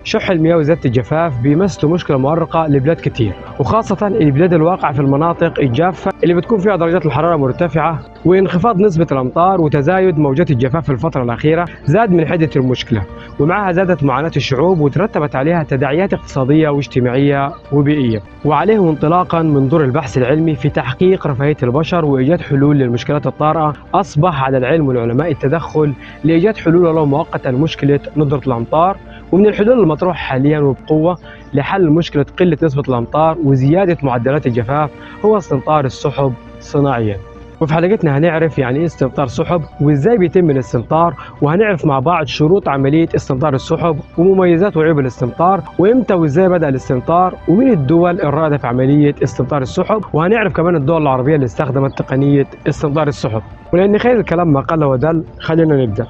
شح المياه وزيادة الجفاف بيمثلوا مشكلة مؤرقة لبلاد كتير، وخاصة البلاد الواقعة في المناطق الجافة اللي بتكون فيها درجات الحرارة مرتفعة، وانخفاض نسبة الأمطار وتزايد موجات الجفاف في الفترة الأخيرة زاد من حدة المشكلة، ومعها زادت معاناة الشعوب وترتبت عليها تداعيات اقتصادية واجتماعية وبيئية. وعليهم انطلاقا من دور البحث العلمي في تحقيق رفاهية البشر وإيجاد حلول للمشكلات الطارئة، أصبح على العلم والعلماء التدخل لإيجاد حلول ولو مؤقتة لمشكلة ندرة الأمطار. ومن الحلول المطروحة حاليا وبقوة لحل مشكلة قلة نسبة الأمطار وزيادة معدلات الجفاف هو استمطار السحب صناعيا. وفي حلقتنا هنعرف يعني ايه استمطار سحب وازاي بيتم الاستمطار، وهنعرف مع بعض شروط عملية استمطار السحب ومميزات وعيوب الاستمطار وامتى وازاي بدأ الاستمطار ومين الدول الرائدة في عملية استمطار السحب، وهنعرف كمان الدول العربية اللي استخدمت تقنية استمطار السحب. ولأن خير الكلام ما قل ودل خلينا نبدأ.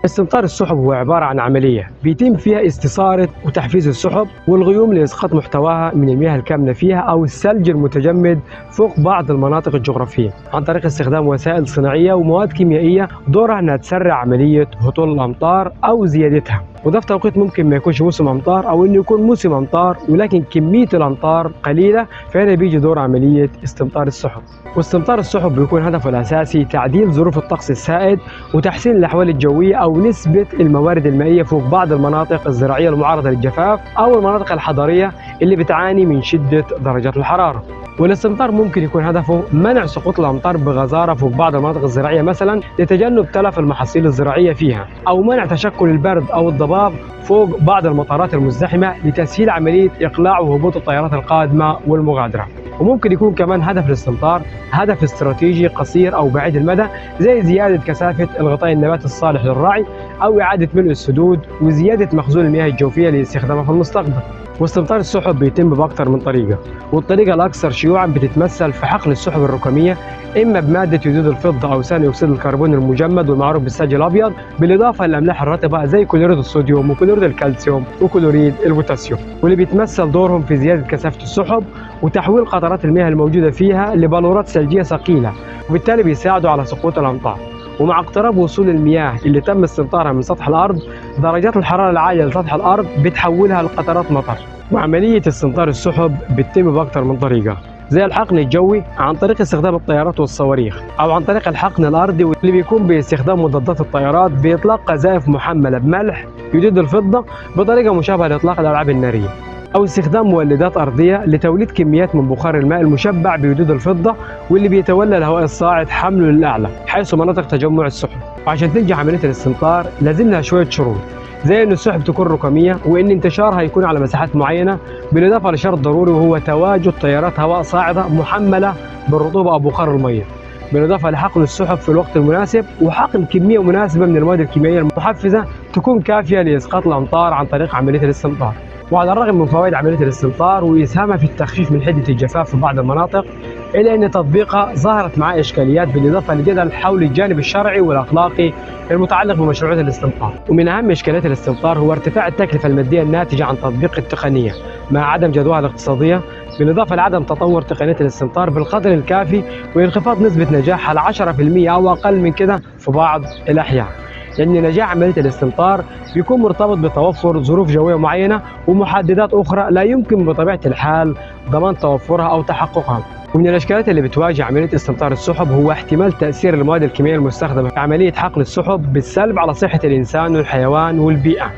استمطار السحب هو عبارة عن عملية بيتم فيها استثارة وتحفيز السحب والغيوم لإسقاط محتواها من المياه الكامنة فيها أو الثلج المتجمد فوق بعض المناطق الجغرافية عن طريق استخدام وسائل صناعية ومواد كيميائية دورها أنها تسرع عملية هطول الأمطار أو زيادتها، وده في توقيت ممكن ما يكونش موسم أمطار أو إنه يكون موسم أمطار ولكن كمية الأمطار قليلة، فهنا بيجي دور عملية استمطار السحب. واستمطار السحب بيكون هدفه الأساسي تعديل ظروف الطقس السائد وتحسين الأحوال الجوية أو نسبة الموارد المائية فوق بعض المناطق الزراعية المعرضة للجفاف أو المناطق الحضرية اللي بتعاني من شدة درجات الحرارة. والاستمطار ممكن يكون هدفه منع سقوط الأمطار بغزارة فوق بعض المناطق الزراعية مثلا لتجنب تلف المحاصيل الزراعية فيها، أو منع تشكل البرد أو الضباب فوق بعض المطارات المزدحمة لتسهيل عملية إقلاع وهبوط الطيارات القادمة والمغادرة. وممكن يكون كمان هدف الاستمطار هدف استراتيجي قصير أو بعيد المدى زي زيادة كثافة الغطاء النباتي الصالح للرعي أو إعادة ملء السدود وزيادة مخزون المياه الجوفية لاستخدامها في المستقبل. واستمطار السحب بيتم بأكثر من طريقة، والطريقة الأكثر شيوعا بتتمثل في حقن السحب الركامية إما بمادة يوديد الفضة أو ثاني أكسيد الكربون المجمد والمعروف بالساج الأبيض، بالإضافة للأملاح الرطبة زي كلوريد الصوديوم وكلوريد الكالسيوم وكلوريد البوتاسيوم، واللي بيتمثل دورهم في زيادة كثافة السحب وتحويل قطرات المياه الموجودة فيها لبلورات ثلجية ثقيلة، وبالتالي بيساعدوا على سقوط الأمطار. ومع اقتراب وصول المياه اللي تم استمطارها من سطح الأرض درجات الحرارة العالية لسطح الأرض بتحولها لقطرات مطر. وعملية استمطار السحب بتتم بأكثر من طريقة زي الحقن الجوي عن طريق استخدام الطيارات والصواريخ، أو عن طريق الحقن الأرضي واللي بيكون باستخدام مضادات الطيارات بإطلاق قذائف محملة بملح يوديد الفضة بطريقة مشابهة لإطلاق الألعاب النارية، أو استخدام مولدات أرضية لتوليد كميات من بخار الماء المشبع بيوديد الفضة واللي بيتولى الهواء الصاعد حمله للأعلى حيث مناطق تجمع السحب. وعشان تنجح عملية الاستمطار لازم لها شوية شروط زي إن السحب تكون رقمية وإن انتشارها يكون على مساحات معينة، بالإضافة لشرط ضروري وهو تواجد تيارات هواء صاعدة محملة بالرطوبة أو بخار المية، بالإضافة لحقن السحب في الوقت المناسب وحقن كمية مناسبة من المواد الكيميائية المحفزة تكون كافية لإسقاط الأمطار عن طريق عملية الاستمطار. وعلى الرغم من فوائد عملية الاستمطار وإسهامها في التخفيف من حدة الجفاف في بعض المناطق، إلا أن تطبيقها ظهرت معه إشكاليات بالإضافة لجدل حول الجانب الشرعي والأخلاقي المتعلق بمشروعية الاستمطار. ومن أهم إشكاليات الاستمطار هو ارتفاع التكلفة المادية الناتجة عن تطبيق التقنية مع عدم جدواها الاقتصادية، بالإضافة لعدم تطور تقنية الاستمطار بالقدر الكافي وانخفاض نسبة نجاحها ل 10% أو أقل من كده في بعض الأحيان، لأن نجاح عملية الاستمطار بيكون مرتبط بتوفر ظروف جوية معينة ومحددات أخرى لا يمكن بطبيعة الحال ضمان توفرها أو تحققها. ومن الإشكالات اللي بتواجه عملية استمطار السحب هو احتمال تأثير المواد الكيميائية المستخدمة في عملية حقن السحب بالسلب على صحة الإنسان والحيوان والبيئة،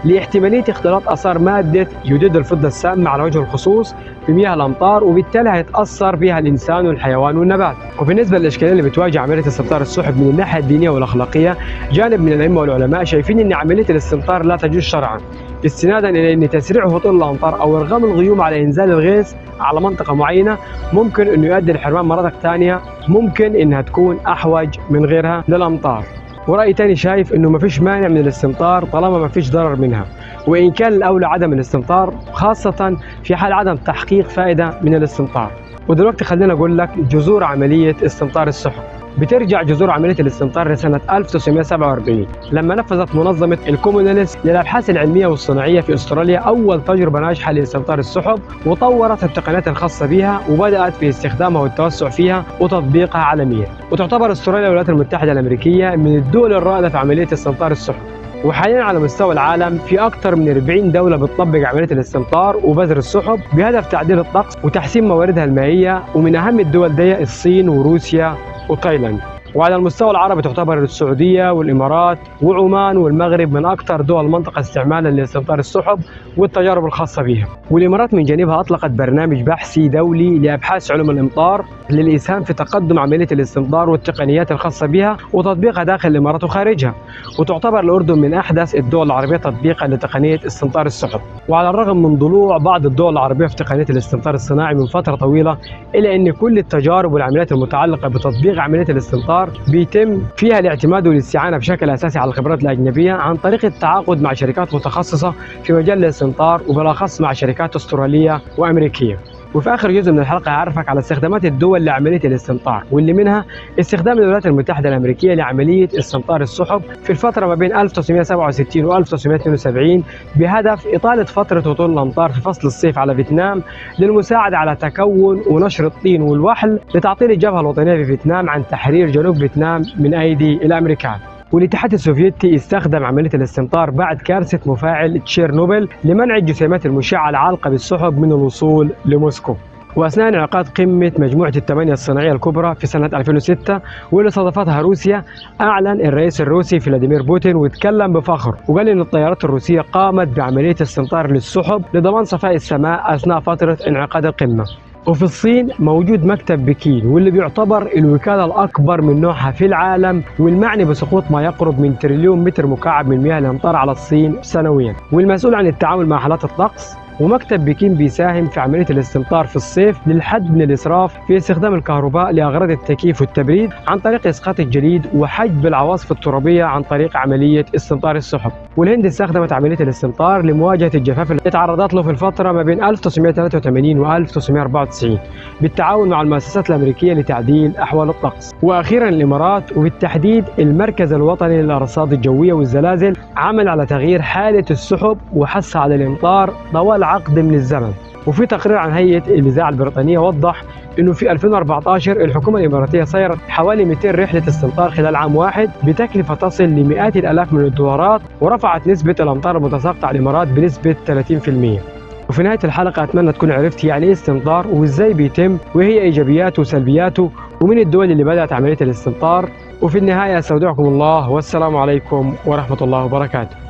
لاحتمالية اختلاط آثار مادة يوديد الفضة السامة على وجه الخصوص في مياه الأمطار وبالتالي هيتأثر بها الإنسان والحيوان والنبات. وبالنسبة للإشكالية اللي بتواجه عملية استمطار السحب من الناحية الدينية والأخلاقية، جانب من الأئمة والعلماء شايفين أن عملية الاستمطار لا تجوز شرعا، استنادا إلى أن تسريع هطول الأمطار أو إرغام الغيوم على إنزال الغيث على منطقة معينة ممكن أنه يؤدي لحرمان مناطق ثانية ممكن أنها تكون أحوج من غيرها للأمطار. ورأي تاني شايف انه ما فيش مانع من الاستمطار طالما ما فيش ضرر منها، وان كان الاولى عدم الاستمطار خاصة في حال عدم تحقيق فائدة من الاستمطار. ودلوقتي خلينا اقول لك جذور عملية استمطار السحب. بترجع جذور عملية الاستمطار لسنة 1947 لما نفذت منظمة الكومونيلس للأبحاث العلمية والصناعية في أستراليا أول تجربة ناجحة لاستمطار السحب، وطورت التقنيات الخاصة بها وبدأت في استخدامها والتوسع فيها وتطبيقها عالميا. وتعتبر أستراليا والولايات المتحدة الأمريكية من الدول الرائدة في عملية استمطار السحب. وحاليا على مستوى العالم في أكثر من 40 دولة بتطبق عملية الاستمطار وبذر السحب بهدف تعديل الطقس وتحسين مواردها المائية، ومن أهم الدول دي الصين وروسيا وتايلاند. وعلى المستوى العربي تعتبر السعودية والإمارات وعمان والمغرب من أكثر دول المنطقة استعمالا لاستمطار السحب والتجارب الخاصة بها. والإمارات من جانبها أطلقت برنامج بحثي دولي لأبحاث علوم الإمطار للإسهام في تقدم عملية الاستمطار والتقنيات الخاصة بها وتطبيقها داخل الإمارات وخارجها. وتعتبر الأردن من أحدث الدول العربية تطبيقا لتقنية استمطار السحب. وعلى الرغم من ضلوع بعض الدول العربية في تقنية الاستمطار الصناعي من فترة طويلة، إلا أن كل التجارب والعمليات المتعلقة بتطبيق عملية الاستمطار بيتم فيها الاعتماد والاستعانة بشكل أساسي على الخبرات الأجنبية عن طريق التعاقد مع شركات متخصصة في مجال الاستمطار، وبالأخص مع شركات أسترالية وأمريكية. وفي آخر جزء من الحلقة هعرفك على استخدامات الدول لعملية الاستمطار، واللي منها استخدام الولايات المتحدة الأمريكية لعملية استمطار السحب في الفترة ما بين 1967 و 1972 بهدف إطالة فترة هطول الأمطار في فصل الصيف على فيتنام للمساعدة على تكون ونشر الطين والوحل لتعطيل الجبهة الوطنية في فيتنام عن تحرير جنوب فيتنام من أيدي الأمريكان. والاتحاد السوفيتي استخدم عملية الاستمطار بعد كارثة مفاعل تشيرنوبل لمنع الجسيمات المشعة العالقة بالسحب من الوصول لموسكو. وأثناء انعقاد قمة مجموعة الثمانية الصناعية الكبرى في سنة 2006 واللي استضافتها روسيا، أعلن الرئيس الروسي فلاديمير بوتين وتكلم بفخر وقال إن الطيارات الروسية قامت بعملية استمطار للسحب لضمان صفاء السماء أثناء فترة انعقاد القمة. وفي الصين موجود مكتب بكين، واللي بيعتبر الوكالة الأكبر من نوعها في العالم، والمعني بسقوط ما يقرب من تريليون متر مكعب من مياه الأمطار على الصين سنويا، والمسؤول عن التعامل مع حالات الطقس. ومكتب بكين بيساهم في عملية الاستمطار في الصيف للحد من الإسراف في استخدام الكهرباء لأغراض التكييف والتبريد عن طريق إسقاط الجليد وحجب العواصف الترابية عن طريق عملية استمطار السحب. والهند استخدمت عملية الاستمطار لمواجهة الجفاف اللي تعرضت له في الفترة ما بين 1983 و 1994 بالتعاون مع المؤسسات الأمريكية لتعديل أحوال الطقس. وأخيرا الإمارات وبالتحديد المركز الوطني للأرصاد الجوية والزلازل عمل على تغيير حالة السحب وحث على الإمطار طوال عقد من الزمن. وفي تقرير عن هيئة الإذاعة البريطانية وضح إنه في 2014 الحكومة الإماراتية سيرت حوالي 200 رحلة استمطار خلال عام واحد بتكلفة تصل لمئات الآلاف من الدولارات، ورفعت نسبة الأمطار المتساقطة على الإمارات بنسبة 30%. وفي نهاية الحلقة أتمنى تكون عرفت يعني إيه استمطار وإزاي بيتم وهي إيجابياته وسلبياته ومن الدول اللي بدأت عملية الاستمطار. وفي النهاية أستودعكم الله والسلام عليكم ورحمة الله وبركاته.